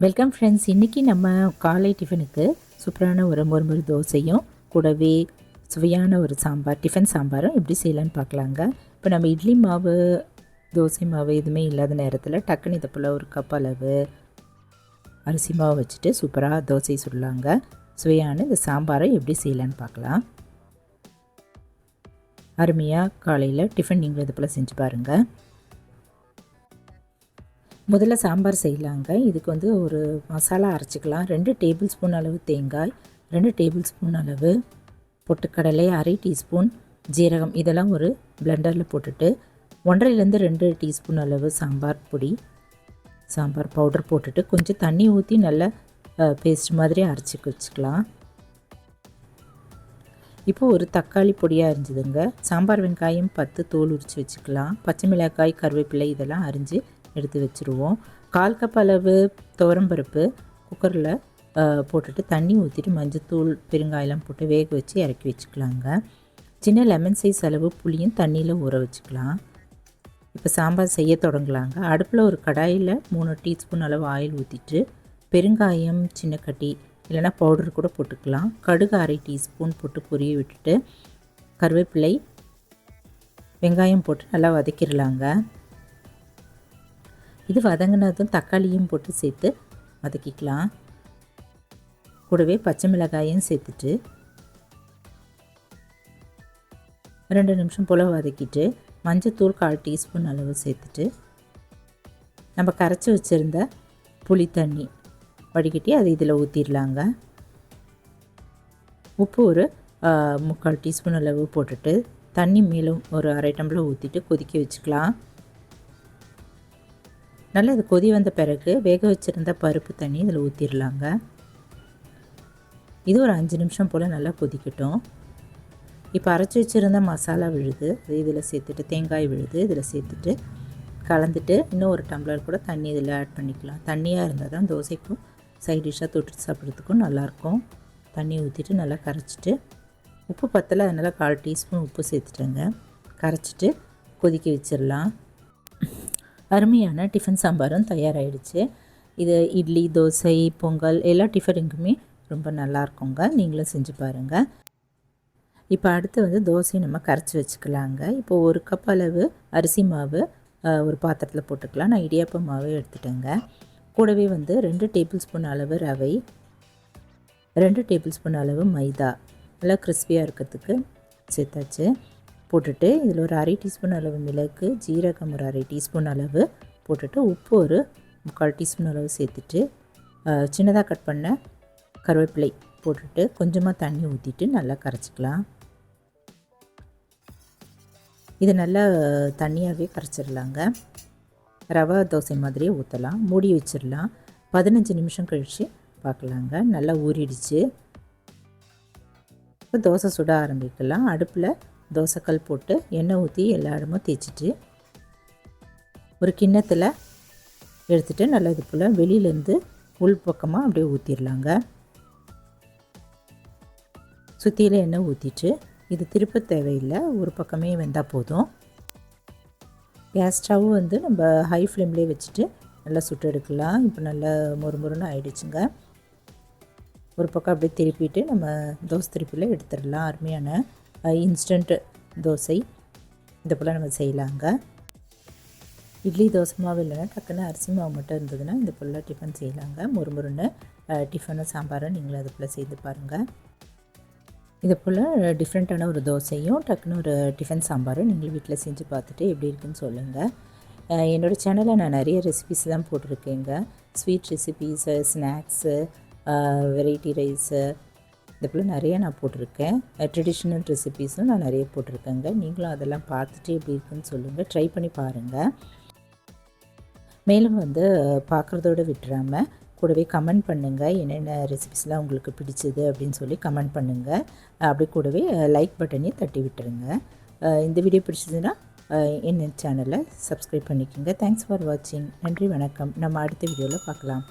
Welcome friends. இன்றைக்கி நம்ம காலை டிஃபனுக்கு சூப்பரான ஒரு மொறுமொறு தோசையும் கூடவே சுவையான ஒரு சாம்பார், டிஃபன் சாம்பாரும் எப்படி செய்யலான்னு பார்க்கலாங்க. இப்போ நம்ம இட்லி மாவு, தோசை மாவு எதுவுமே இல்லாத நேரத்தில் டக்குன்னு இதை போல் ஒரு கப் அளவு அரிசி மாவு வச்சுட்டு சூப்பராக தோசை சுடலாங்க. சுவையான இந்த சாம்பாரை எப்படி செய்யலான்னு பார்க்கலாம். அருமையாக காலையில் டிஃபன் நீங்களும் இது போல் செஞ்சு பாருங்கள். முதல்ல சாம்பார் செய்யலாங்க. இதுக்கு வந்து ஒரு மசாலா அரைச்சிக்கலாம். 2 டேபிள் ஸ்பூன் அளவு தேங்காய், 2 டேபிள் ஸ்பூன் அளவு பொட்டுக்கடலை, அரை டீஸ்பூன் ஜீரகம், இதெல்லாம் ஒரு பிளெண்டரில் போட்டுட்டு 1.5லேருந்து 2 டீஸ்பூன் அளவு சாம்பார் பொடி, சாம்பார் பவுடர் போட்டுட்டு கொஞ்சம் தண்ணி ஊற்றி நல்லா பேஸ்ட் மாதிரி அரைச்சி வச்சுக்கலாம். இப்போது ஒரு தக்காளி பொடியாக அரிஞ்சுதுங்க. சாம்பார் வெங்காயம் 10 தோல் உரித்து வச்சுக்கலாம். பச்சை மிளகாய், கருவேப்பிலை இதெல்லாம் அரிஞ்சு எடுத்து வச்சுருவோம். 1/4 கப் அளவு துவரம்பருப்பு குக்கரில் போட்டுட்டு தண்ணி ஊற்றிட்டு மஞ்சத்தூள், பெருங்காயெல்லாம் போட்டு வேக வச்சு இறக்கி வச்சுக்கலாங்க. சின்ன லெமன் சைஸ் அளவு புளியும் தண்ணியில் ஊற வச்சுக்கலாம். இப்போ சாம்பார் செய்ய தொடங்கலாங்க. அடுப்பில் ஒரு கடாயில் 3 டீஸ்பூன் அளவு ஆயில் ஊற்றிட்டு பெருங்காயம் சின்ன கட்டி இல்லைனா பவுடர் கூட போட்டுக்கலாம். கடுகு அரை டீஸ்பூன் போட்டு பொரிய விட்டுட்டு கருவேப்பிலை, வெங்காயம் போட்டு நல்லா வதக்கிடலாங்க. இது வதங்கினதும் தக்காளியும் போட்டு சேர்த்து வதக்கிக்கலாம். கூடவே பச்சை மிளகாயும் சேர்த்துட்டு 2 நிமிஷம் போல் வதக்கிட்டு மஞ்சத்தூள் 1/4 டீஸ்பூன் அளவு சேர்த்துட்டு நம்ம கரைச்சி வச்சுருந்த புளி தண்ணி வடிகட்டி அதை இதில் ஊற்றிடலாங்க. உப்பு ஒரு 3/4 டீஸ்பூன் அளவு போட்டுட்டு தண்ணி மேலும் ஒரு அரை டம்ளர் ஊற்றிட்டு கொதிக்க வச்சுக்கலாம். நல்லா இது கொதி வந்த பிறகு வேக வச்சுருந்த பருப்பு தண்ணி இதில் ஊற்றிடலாங்க. இது ஒரு 5 நிமிஷம் போல் நல்லா கொதிக்கட்டும். இப்போ அரைச்சி வச்சுருந்த மசாலா விழுது அது இதில் சேர்த்துட்டு, தேங்காய் விழுது இதில் சேர்த்துட்டு கலந்துட்டு இன்னும் ஒரு டம்ளர் கூட தண்ணி இதில் ஆட் பண்ணிக்கலாம். தண்ணியாக இருந்தால் தான் தோசைக்கும் சைட் டிஷ்ஷாக தொட்டு சாப்பிட்றதுக்கும் நல்லாயிருக்கும். தண்ணி ஊற்றிட்டு நல்லா கரைச்சிட்டு உப்பு பத்தலை, அதனால் 1/4 டீஸ்பூன் உப்பு சேர்த்துட்டேங்க. கரைச்சிட்டு கொதிக்க வச்சிடலாம். அருமையான டிஃபன் சாம்பாரும் தயாராகிடுச்சு. இது இட்லி, தோசை, பொங்கல் எல்லா டிஃபனுக்குமே ரொம்ப நல்லாயிருக்குங்க. நீங்களும் செஞ்சு பாருங்கள். இப்போ அடுத்து வந்து தோசையை நம்ம கரைச்சி வச்சுக்கலாங்க. இப்போ ஒரு கப் அளவு அரிசி மாவு ஒரு பாத்திரத்தில் போட்டுக்கலாம். நான் இடியாப்ப மாவு எடுத்துட்டேங்க. கூடவே வந்து 2 டேபிள் ஸ்பூன் அளவு ரவை, 2 டேபிள் ஸ்பூன் அளவு மைதா நல்லா கிறிஸ்பியாக இருக்கிறதுக்கு சேர்த்தாச்சு. போட்டுட்டு இதில் ஒரு அரை டீஸ்பூன் அளவு மிளகு, ஜீரகம் ஒரு அரை டீஸ்பூன் அளவு போட்டுட்டு உப்பு ஒரு 3/4 டீஸ்பூன் அளவு சேர்த்துட்டு சின்னதாக கட் பண்ண கருவேப்பிலை போட்டுட்டு கொஞ்சமாக தண்ணி ஊற்றிட்டு நல்லா கரைச்சிக்கலாம். இது நல்லா தண்ணியாகவே கரைச்சிடலாங்க. ரவா தோசை மாதிரியே ஊற்றலாம். மூடி வச்சிடலாம். 15 நிமிஷம் கழித்து பார்க்கலாங்க. நல்லா ஊறிடுச்சு. இப்போ தோசை சுட ஆரம்பிக்கலாம். அடுப்பில் தோசைக்கல் போட்டு எண்ணெய் ஊற்றி எல்லா இடமும் தேய்ச்சிட்டு ஒரு கிண்ணத்தில் எடுத்துகிட்டு நல்லா இது போல் வெளியிலேருந்து உள் பக்கமாக அப்படியே ஊற்றிடலாங்க. சுற்றியில் எண்ணெய் ஊற்றிட்டு இது திருப்ப தேவையில்லை, ஒரு பக்கமே வெந்தால் போதும். கேஸ் ஸ்டவ் வந்து நம்ம ஹை ஃப்ளேம்லேயே வச்சுட்டு நல்லா சுட்டு எடுக்கலாம். இப்போ நல்லா மொறுமொறுன்னு ஆயிடுச்சுங்க. ஒரு பக்கம் அப்படியே திருப்பிட்டு நம்ம தோசை திருப்பியில் எடுத்துடலாம். அருமையான இன்ஸ்டன்ட் தோசை இது போல் நம்ம செய்யலாங்க. இட்லி, தோசை மாவு இல்லைன்னா டக்குன்னு அரிசி மாவு மட்டும் இருந்ததுன்னா இது போல் டிஃபன் செய்யலாங்க. மொறுமொறுன்னு டிஃபனும் சாம்பாரும் நீங்களும் அது போல் செய்து பாருங்கள். இது போல் டிஃப்ரெண்ட்டான ஒரு தோசையும் டக்குன்னு ஒரு டிஃபன் சாம்பாரும் நீங்களும் வீட்டில் செஞ்சு பார்த்துட்டு எப்படி இருக்குன்னு சொல்லுங்கள். என்னோடய சேனலில் நான் நிறைய ரெசிபிஸ் தான் போட்டிருக்கேங்க. Sweet recipes, snacks, variety rice இது போல் நிறைய நான் போட்டிருக்கேன். ட்ரெடிஷ்னல் ரெசிபீஸும் நான் நிறைய போட்டிருக்கேங்க. நீங்களும் அதெல்லாம் பார்த்துட்டு எப்படி இருக்குன்னு சொல்லுங்கள். ட்ரை பண்ணி பாருங்கள். மேலும் வந்து பார்க்குறதோடு விட்டுறாமல் கூடவே கமெண்ட் பண்ணுங்கள். என்னென்ன ரெசிபிஸ்லாம் உங்களுக்கு பிடிச்சது அப்படின்னு சொல்லி கமெண்ட் பண்ணுங்கள். அப்படி கூடவே லைக் பட்டனையும் தட்டி விட்டுருங்க. இந்த வீடியோ பிடிச்சதுன்னா என்ன சேனலை சப்ஸ்கிரைப் பண்ணிக்கோங்க. தேங்க்ஸ் ஃபார் வாட்சிங். நன்றி, வணக்கம். நம்ம அடுத்த வீடியோவில் பார்க்கலாம்.